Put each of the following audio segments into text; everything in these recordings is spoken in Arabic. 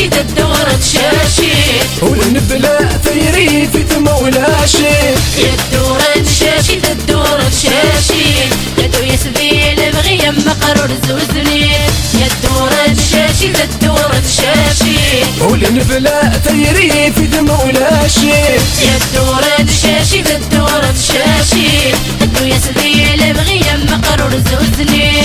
تشاشي الدورة تشاشي ونبلا ثيري في تمولاشي يا الدورة تشاشي الدورة تشاشي لدو يسبيل بغي مقرور زوزني يا الدورة تشاشي الدورة تشاشي ونبلا ثيري في تمولاشي يا الدورة تشاشي الدورة تشاشي لدو يسبيل بغي مقرور زوزني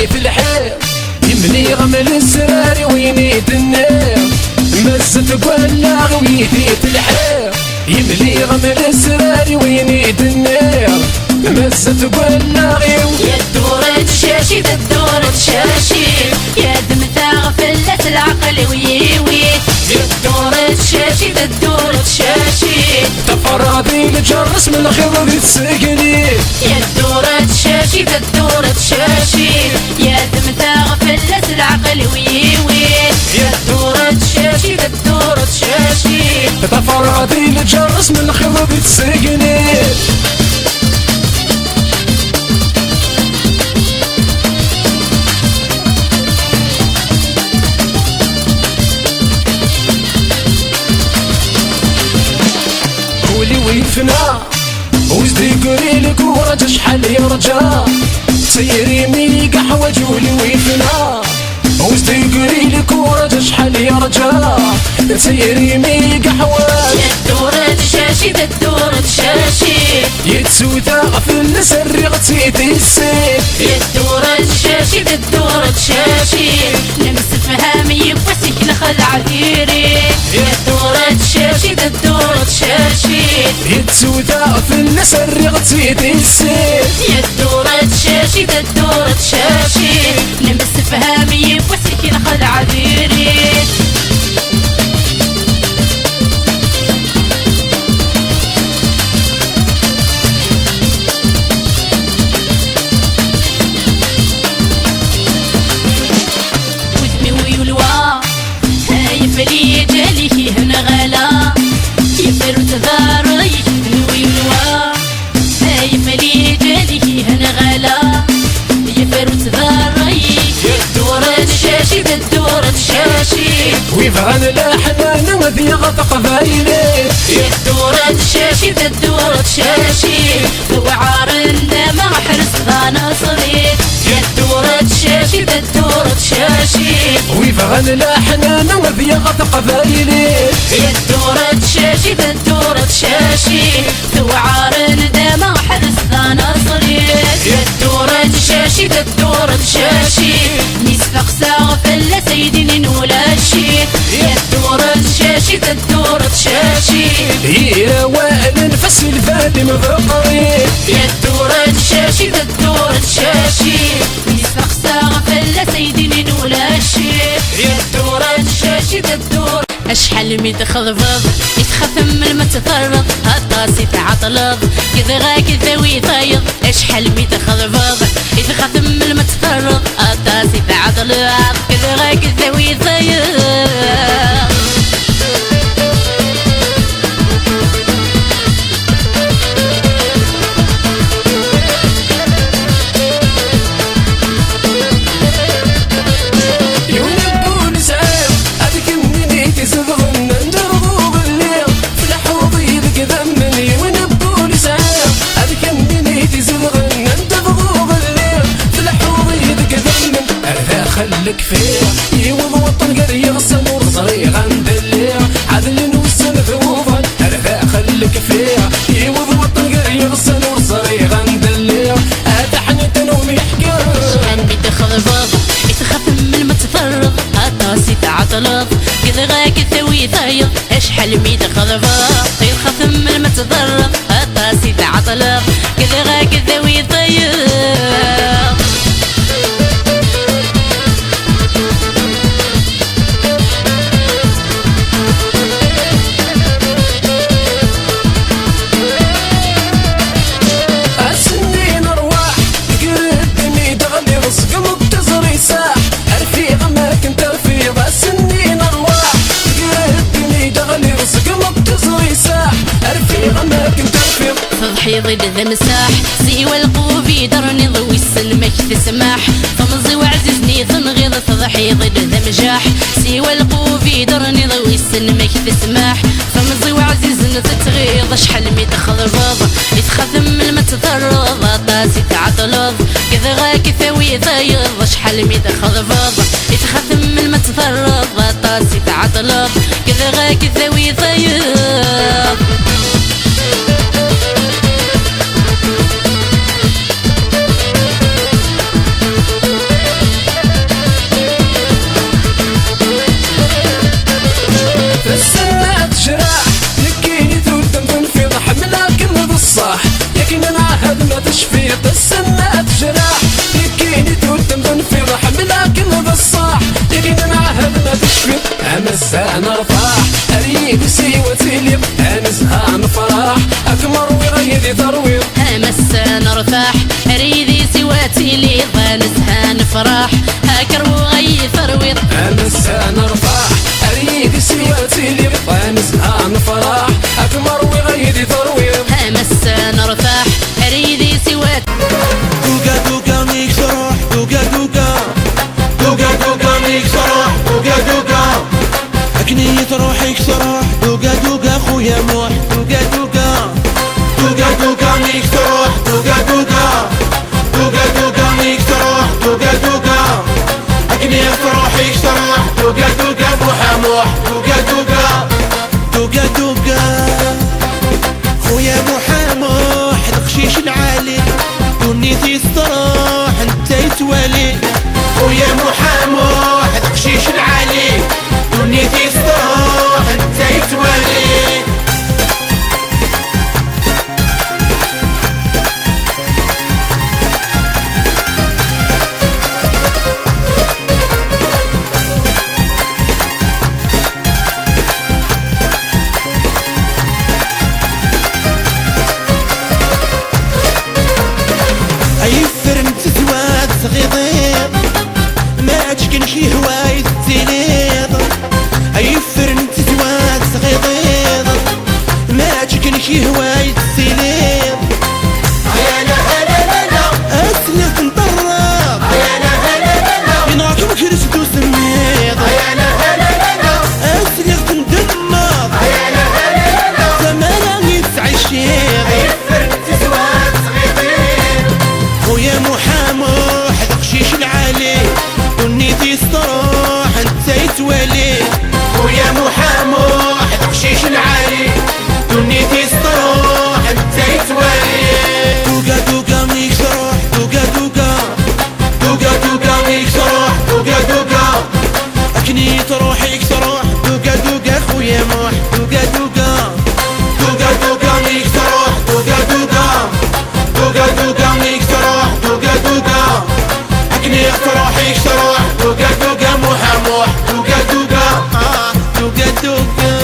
في الحيط يملي غمل السراري وينيد النار مست قلاغ ويدي في الحيط يملي غمل السراري وينيد النار مست قلاغ يا الدورة تشاشي الدورة تشاشي يا دمثاغ فلت العقل ويوي يا الدورة تشاشي الدورة تشاشي تفراضي الجرس من الخضر السقني يا الدورة تشاشي الدورة تشاشي يا دمثاغ فلت العقل ويوي يا الدورة تشاشي الدورة تشاشي تفراضي الجرس من الخضر السقني ويفنا وزدي قولي لك ورجع شحال يرجع سيري مي قحوة جولي ويفنا وزدي قولي لك ورجع شحال يرجع سيري مي قحوة يا الدورة تشاشي الدورة تشاشي يتسودا في السر غتيتي السيف يا الدورة تشاشي الدورة تشاشي لمس فهامي بوسك نخلع ديري يا الدورة تشاشي الدورة تشاشي يتسودا في السر غتيتي السيف يا الدورة تشاشي الدورة تشاشي لمس فهامي بوسك نخلع ديري فلي جالي هنا غلا يفر تذاري ويلوا هاي فلي جالي هنا غلا يفر تذاري يا الدورة تشاشي الدورة تشاشي ويفغن الأحنان وذي غطق بايلي يا الدورة تشاشي الدورة تشاشي وعار ما حرس غانا صغير يا الدورة تشاشي الدورة تشاشي ويفغن الأحنان وذي غطق بايلي يا الدورة تشاشي الدورة تشاشي وعار ما حرس غانا صغير يا الدورة تشاشي الدورة تشاشي نسفق ساغفل سيدي نولاشي يا الدورة تشاشي الدورة تشاشي يا وائل نفس الفادي مذقري يا الدورة تشاشي الدورة تشاشي نسفق ساغفل سيدي نولاشي يا الدورة تشاشي الدورة اشحال مي تخضفض يتخفم ما تفرض هالطاسي تعطلض كذا غاك ذوي طايض اشحال مي تخضفض يتخفم ما تفرض هالطاسي تعطلض كذا غاك ذوي طايض خلك فيه يوض وطن قري يغسل ورصريغ عند الليل عدل نوسن ذوبا هذا خلك فيه يوض وطن قري يغسل ورصريغ عند الليل هذا حنت نوم يحكي شحال مي تخضفض يتخفم من ما تفرض هالطاسي تعطلض كذا غاك ثوي ثايض اشحال مي تخضفض يتخفم من ما تضرب هالطاسي تعطلض كذا غاك ثوي ثايض يضيد ذا مساح سوى القوفي درني ضوي السلمك تسمح فمزي وعزيزني ثنغيض تضحي ضد ذا مجاح سوى القوفي درني ضوي السلمك تسمح فمزي وعزيزني تتغيض شحال مي تخضبض يتخدم المتثرض طاسي تعطلض كذا غاك ثوي ثايض شحال مي تخضبض يتخدم المتثرض طاسي تعطلض كذا غاك ثوي ثايض السنة جراح يكيني تودم بنفيض حملها كل بالصاح يكيني معهد ما تشفي أمسها نرفاح أريد سيوتي لي أنزها نفراح أكمر وغيدي ترويض أمسها نرفاح أريد سواتي لي أنزها نفراح أكر وغي ترويض أمسها نرفاح أريد سيواتي لي أنزها نفراح أكمر وغيدي ترويض أمسها نرفاح أريد سواتي دوغا دوغا ميك صروح دوغا دوغا دوغا دوغا ميك صروح دوغا دوغا أكنية روحك صروح دوغا دوغا خويا موح دوغا دوغا دوغا دوغا ميك صروح دوغا دوغا دوغا دوغا ميك صروح دوغا دوغا أكنية روحك صروح دوغا دوغا موحا موح دوغا دوغا دوغا دوغا خويا موحا موح القشيش العالي دنيتي استراح انت يتوالي خويا محاموح القشيش العالي دنيتي استراح انت يتوالي صغيضيض ما تشكن شي هواية تزيليض أي فرن تزواد صغيضيض ما تشكن شي هواية تزيليض يا لا لا لا لا أسلك نطرب يا لا لا لا لا ينعكم كرسد وسميض يا لا لا لا لا أسلك ندمض يا لا لا لا زمان يتسعى الشيض أي فرن تزواد صغيضيض خويا محامو القشيش العالي دنيتي استراح انت يتوالي خويا محاموح القشيش العالي دنيتي استراح انت يتوالي دوغا دوغا ميك صروح دوغا دوغا دوغا دوغا ميك صروح دوغا دوغا أكنية روحك صروح دوغا دوغا خويا موح دوغا دوغا دوغا دوغا ميك صروح دوغا دوغا دوغا دوغا ميك صروح دوغا دوغا أكنية روحك صروح دوغا دوغا موحا موح دوغا دوغا دوغا دوغا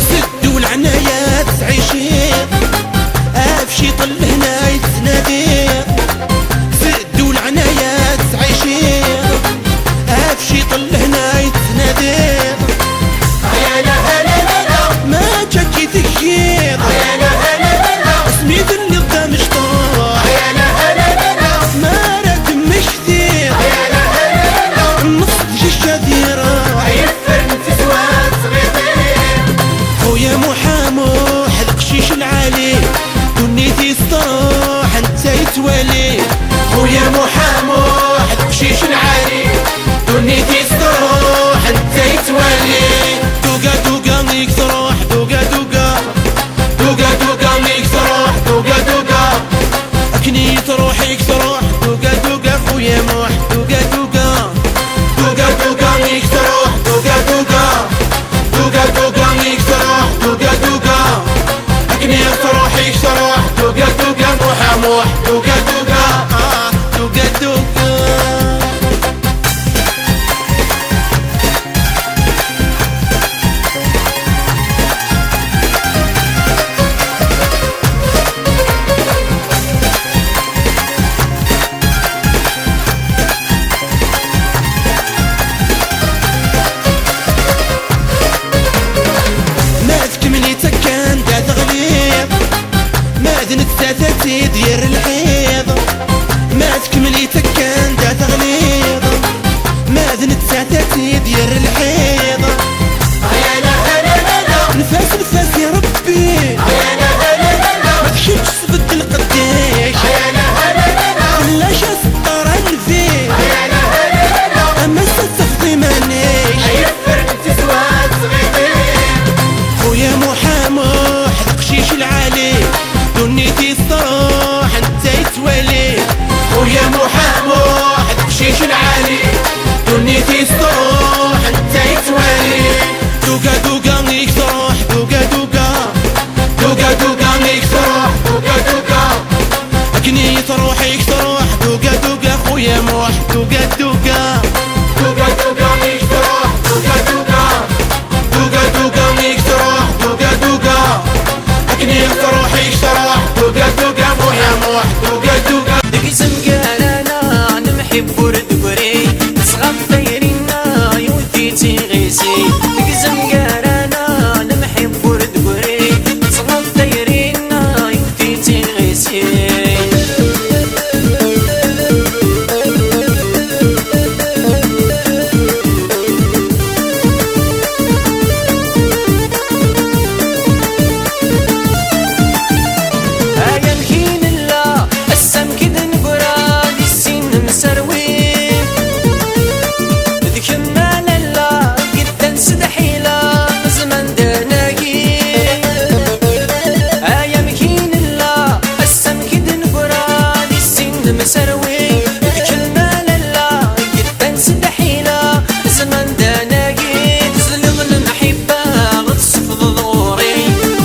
سدوا العنايات عيشين افشي طل هنا يتنادير سدوا العنايات عيشين افشي طل هنا يتنادير يا لا لا لا لا ما تشكي تكير يا لا لا لا سميت اللي قدام شطوح يا لا لا لا ما رد مشتير يا لا لا لا النص جيشة ديرة يفرن تزواد صغيرين خويا محاموح القشيش العالي دنيتي استراح انت يتوالي خويا محاموح القشيش العالي دنيتي استراح انت يتوالي دوغا دوغا ميك صروح دوغا دوغا دوغا دوغا ميك صروح دوغا دوغا أكنية روحك صروح دوغا دوغا خويا موح دوغا دوغا دوغا دوغا ميك صروح دوغا دوغا دوغا دوغا ميك صروح دوغا دوغا أكنية روحك صروح دوغا دوغا موحا موح دوغا دوغا دوغا دوغا مسروي ذيك المال لا قد سدحيلا زمان داناقي تزلم المحبة غتصف ظهوري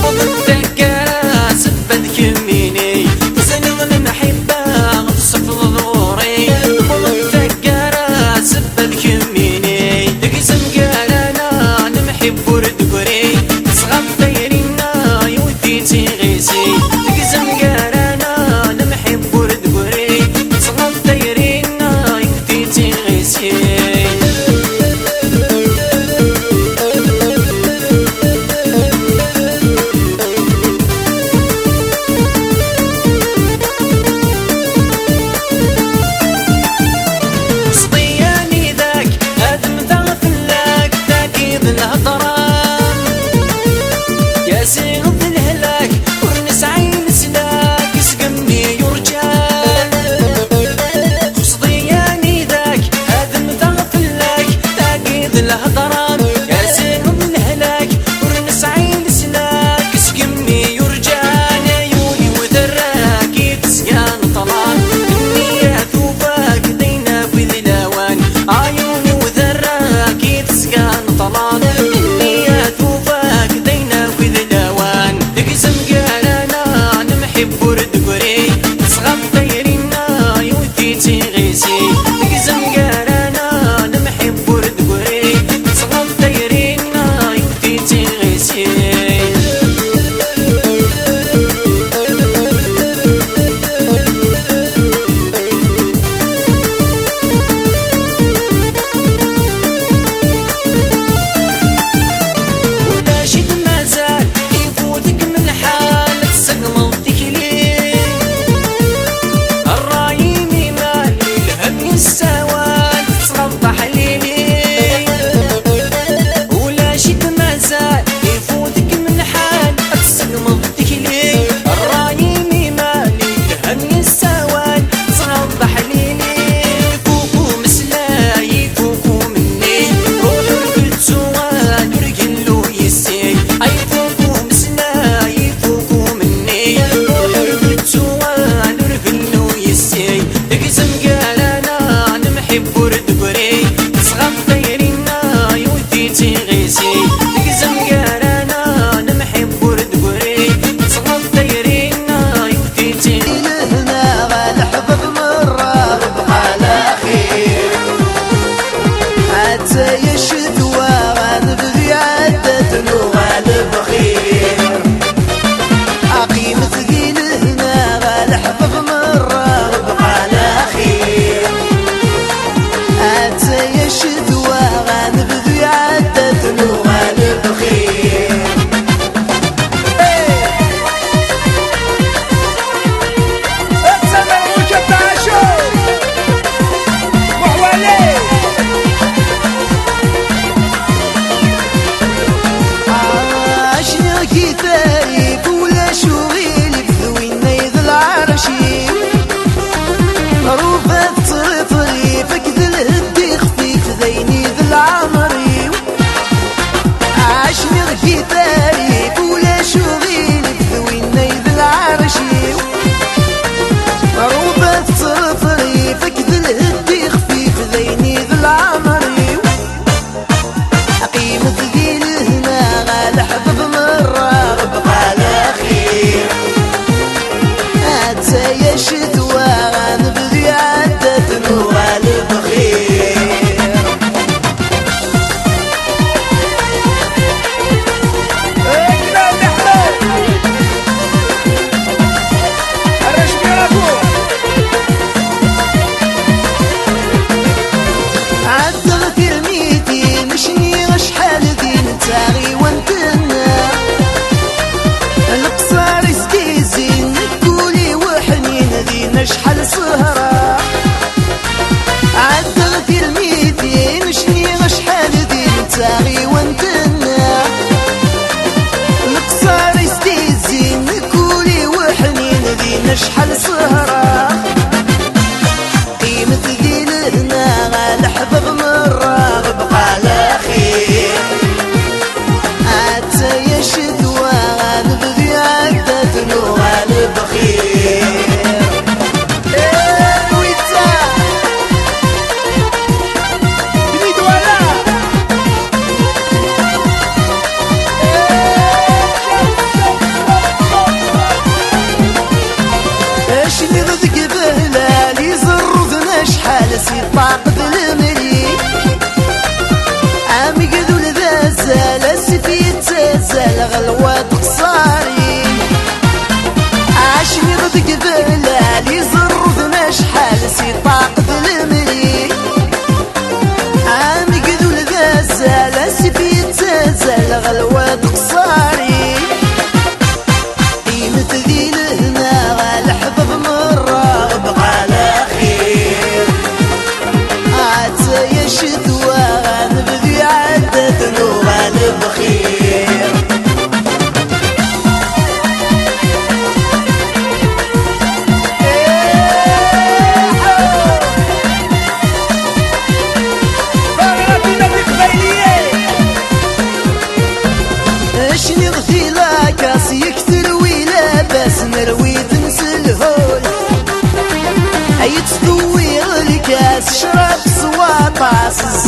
وضد الكرا سبت كميني تزلم المحبة غتصف ظهوري وضد الكرا سبت كميني دقزم قالانا نمحب وردقري صغام دايرينا يوديتي غيسي دقزم قالانا نمحب وردقري صغام دايرينا يوديتي غيسي صبياني ذاك ادم ذاك لك تاكيد الهضران يا زيغ الهلاك ورنس عين سلاك يسقمني يرجال صبياني ذاك ادم ذاك لك تاكيد الهضران يا زيغ الهلاك ورنس عين سلاك يسقمني يرجال عيوني وذراكي تسقان طلال النيات وفاك دينا بذلاوان عيوني وذراكي تسقان طلال النيات وفاك دينا بذلاوان تقسم قالانا نمحب وردقري صغام دايرينا يوديتي غيسي تقسم قالانا نمحب وردقري صغام دايرينا يوديتي غيسي ولا شد ما زال يفوتك من حالك سقمضتك ليه الرايم مال الهم يستوان تصغلطح ليلي ولا شد ما زال يفوتك من حالك سقمضتك ليه الرايم مال الهم يستوان تصغلطح ليلي فوقو مسلاي فوقو مني روح رقلت سوان ورقلو يسي اي فوقو مسلاي فوقو مني روح رقلت سوان ورقلو يسي اقسم قالانا نمحب وردقري صغام دايرينا يوديتي غيسي اقسم قالانا نمحب وردقري صغام دايرينا يوديتي لهنا غنحفظ من راغب على خير حتى يشتوى غنبغي عدة غالب خير عقيم ثقيل هنا غنحفظ من راغب على خير ذوي الكاس شرب سواطاس